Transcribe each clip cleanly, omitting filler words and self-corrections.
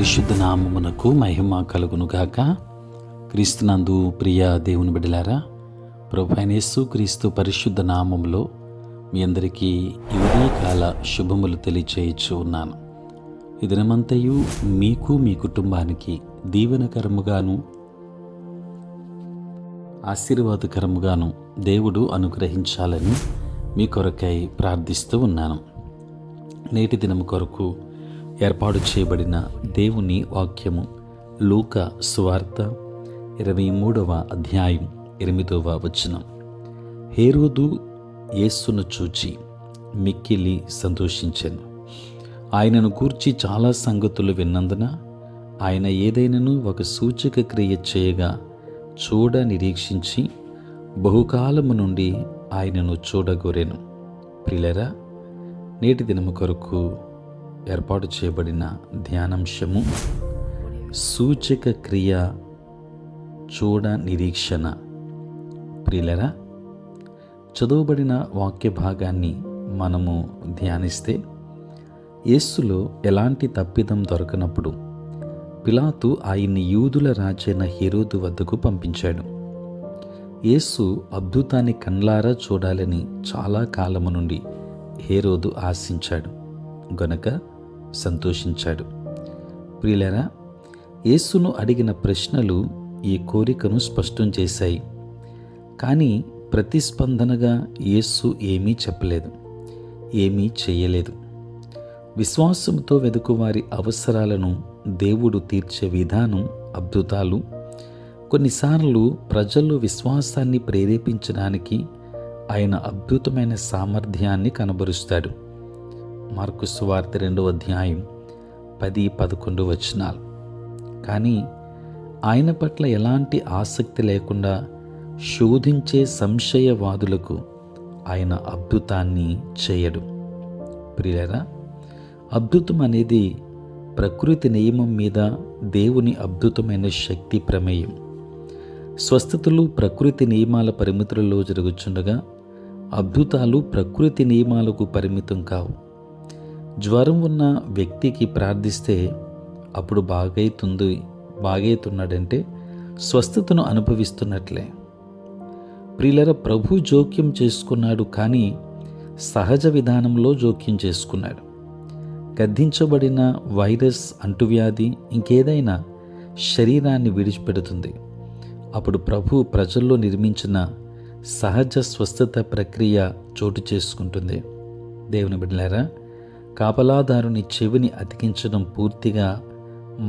పరిశుద్ధ నామమునకు మహిమ కలుగునుగాక. క్రీస్తునందు ప్రియ దేవుని బిడ్డలారా, ప్రభువైన యేసుక్రీస్తు పరిశుద్ధ నామములో మీ అందరికీ ఈ ఉదయకాల శుభములు తెలియచేయచ్చు ఉన్నాను. ఈ దినమంతయు మీకు మీ కుటుంబానికి దీవెనకరముగాను ఆశీర్వాదకరముగాను దేవుడు అనుగ్రహించాలని మీ కొరకై ప్రార్థిస్తూ ఉన్నాను. నేటి దినము కొరకు ఏర్పాటు చేయబడిన దేవుని వాక్యము లూకా సువార్త 23వ అధ్యాయం 8వ వచనం. హేరోదు యేసును చూచి మిక్కిలి సంతోషించెను. ఆయనను గూర్చి చాలా సంగతులు విన్నందున ఆయన ఏదైనను ఒక సూచక క్రియ చేయగా చూడ నిరీక్షించి బహుకాలము నుండి ఆయనను చూడగోరెను. ప్రియులారా, నేటి దినము కొరకు ఏర్పాటు చేయబడిన ధ్యానాంశము సూచక క్రియ చూడ నిరీక్షణ. ప్రియులారా, చదువుబడిన వాక్య భాగాన్ని మనము ధ్యానిస్తే యేసులో ఎలాంటి తప్పిదం దొరకనప్పుడు పిలాతు ఆయన్ని యూదుల రాజైన హేరోదు వద్దకు పంపించాడు. యేసు అద్భుతాన్ని కన్లారా చూడాలని చాలా కాలము నుండి హేరోదు ఆశించాడు గనుక సంతోషించాడు. ప్రియులారా, యేసును అడిగిన ప్రశ్నలు ఈ కోరికను స్పష్టం చేశాయి. కానీ ప్రతిస్పందనగా యేసు ఏమీ చెప్పలేదు, ఏమీ చేయలేదు. విశ్వాసంతో వెదుకువారి అవసరాలను దేవుడు తీర్చే విధానం అద్భుతాలు. కొన్నిసార్లు ప్రజల్లో విశ్వాసాన్ని ప్రేరేపించడానికి ఆయన అద్భుతమైన సామర్థ్యాన్ని కనబరుస్తాడు. మార్కు సువార్త 2వ అధ్యాయం 10-11 వచనాలు. కానీ ఆయన పట్ల ఎలాంటి ఆసక్తి లేకుండా శోధించే సంశయవాదులకు ఆయన అద్భుతాన్ని చేయడు. ప్రియులారా, అద్భుతం అనేది ప్రకృతి నియమం మీద దేవుని అద్భుతమైన శక్తి ప్రమేయం. స్వస్థతలు ప్రకృతి నియమాల పరిమితులలో జరుగుచుండగా అద్భుతాలు ప్రకృతి నియమాలకు పరిమితం కావు. జ్వరం ఉన్న వ్యక్తికి ప్రార్థిస్తే అప్పుడు బాగైతున్నాడంటే స్వస్థతను అనుభవిస్తున్నట్లే. ప్రియులారా, ప్రభు జోక్యం చేసుకున్నాడు, కానీ సహజ విధానంలో జోక్యం చేసుకున్నాడు. గద్దించబడిన వైరస్, అంటువ్యాధి, ఇంకేదైనా శరీరాన్ని విడిచిపెడుతుంది. అప్పుడు ప్రభు ప్రజల్లో నిర్మించిన సహజ స్వస్థత ప్రక్రియ చోటు చేసుకుంటుంది. దేవుని బిడ్డలారా, కాపలాదారుని చెవిని అతికించడం పూర్తిగా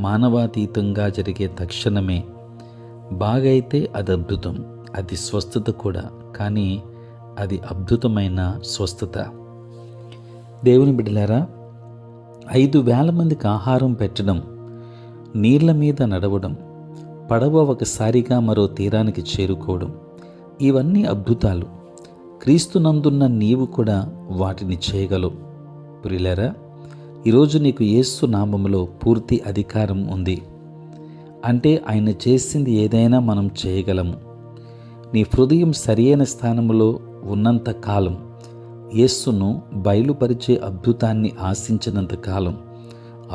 మానవాతీతంగా జరిగే తక్షణమే. బాగైతే అది అద్భుతం, అది స్వస్థత కూడా, కానీ అది అద్భుతమైన స్వస్థత. దేవుని బిడ్డలారా, 5,000 మందికి ఆహారం పెట్టడం, నీళ్ల మీద నడవడం, పడవ ఒకసారిగా మరో తీరానికి చేరుకోవడం, ఇవన్నీ అద్భుతాలు. క్రీస్తునందున్న నీవు కూడా వాటిని చేయగలవు. ప్రియులారా, ఈరోజు నీకు యేసు నామములో పూర్తి అధికారం ఉంది. అంటే ఆయన చేసింది ఏదైనా మనం చేయగలము. నీ హృదయం సరియైన స్థానంలో ఉన్నంత కాలం, యేసును బయలుపరిచే అద్భుతాన్ని ఆశించినంత కాలం,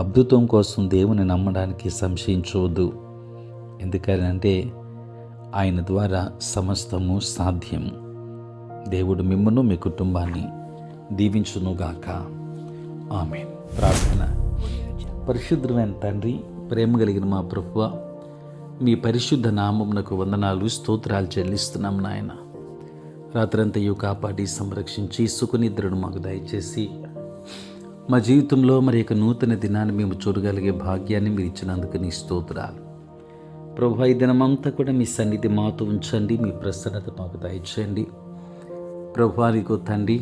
అద్భుతం కోసం దేవుని నమ్మడానికి సంశయించవద్దు. ఎందుకంటే ఆయన ద్వారా సమస్తము సాధ్యం. దేవుడు మిమ్మను, మీ కుటుంబాన్ని దీవించునుగాక. ఆమేన్. ప్రార్థన. పరిశుద్ధమైన తండ్రి, ప్రేమ కలిగిన మా ప్రభువా, మీ పరిశుద్ధ నామమునకు వందనాలు, స్తోత్రాలు చెల్లిస్తున్నాం నాయన. రాత్రంతయు కాపాడి సంరక్షించి సుఖనిద్రను మాకు దయచేసి మా జీవితంలో మరి యొక్క నూతన దినాన్ని మేము చూడగలిగే భాగ్యాన్ని మీరు ఇచ్చినందుకు నీ స్తోత్రాలు. ప్రభువా, ఈ దినమంతా కూడా మీ సన్నిధి మాతో ఉంచండి, మీ ప్రసన్నత మాకు దయచేయండి. ప్రభువా, నీకు తండ్రి,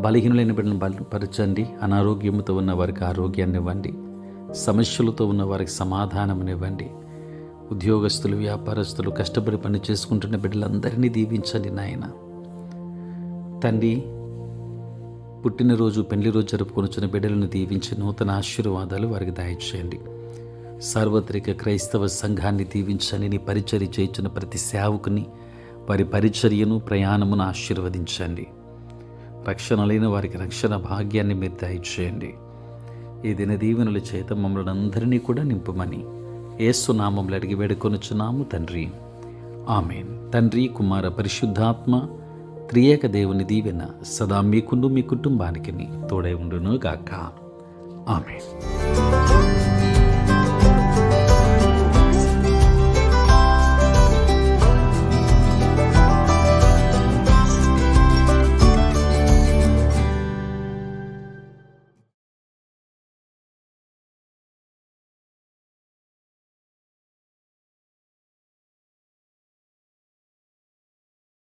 బలహీనులైన బిడ్డలను బలపరచండి. అనారోగ్యంతో ఉన్న వారికి ఆరోగ్యాన్ని ఇవ్వండి. సమస్యలతో ఉన్న వారికి సమాధానమునివ్వండి. ఉద్యోగస్తులు, వ్యాపారస్తులు, కష్టపడి పని చేసుకుంటున్న బిడ్డలందరినీ దీవించండి నాయన. తండ్రి, పుట్టినరోజు, పెళ్లి రోజు జరుపుకొనుచున్న బిడ్డలను దీవించి నూతన ఆశీర్వాదాలు వారికి దయచేయండి. సార్వత్రిక క్రైస్తవ సంఘాన్ని దీవించండి. నీ పరిచర్య చేయించిన ప్రతి సేవకుని, వారి పరిచర్యను, ప్రయాణమును ఆశీర్వదించండి. రక్షణ లేని వారికి రక్షణ భాగ్యాన్ని మీరు దయచేయండి. ఈ దిన దీవెనల చేత మమ్మల్ని అందరినీ కూడా నింపుమని యేసు నామములో అడిగి వేడుకొనుచున్నాము తండ్రి. ఆమేన్. తండ్రి, కుమార, పరిశుద్ధాత్మ త్రియేక దేవుని దీవెన సదా మీకును మీ కుటుంబానికి తోడై ఉండును గాక. ఆమేన్.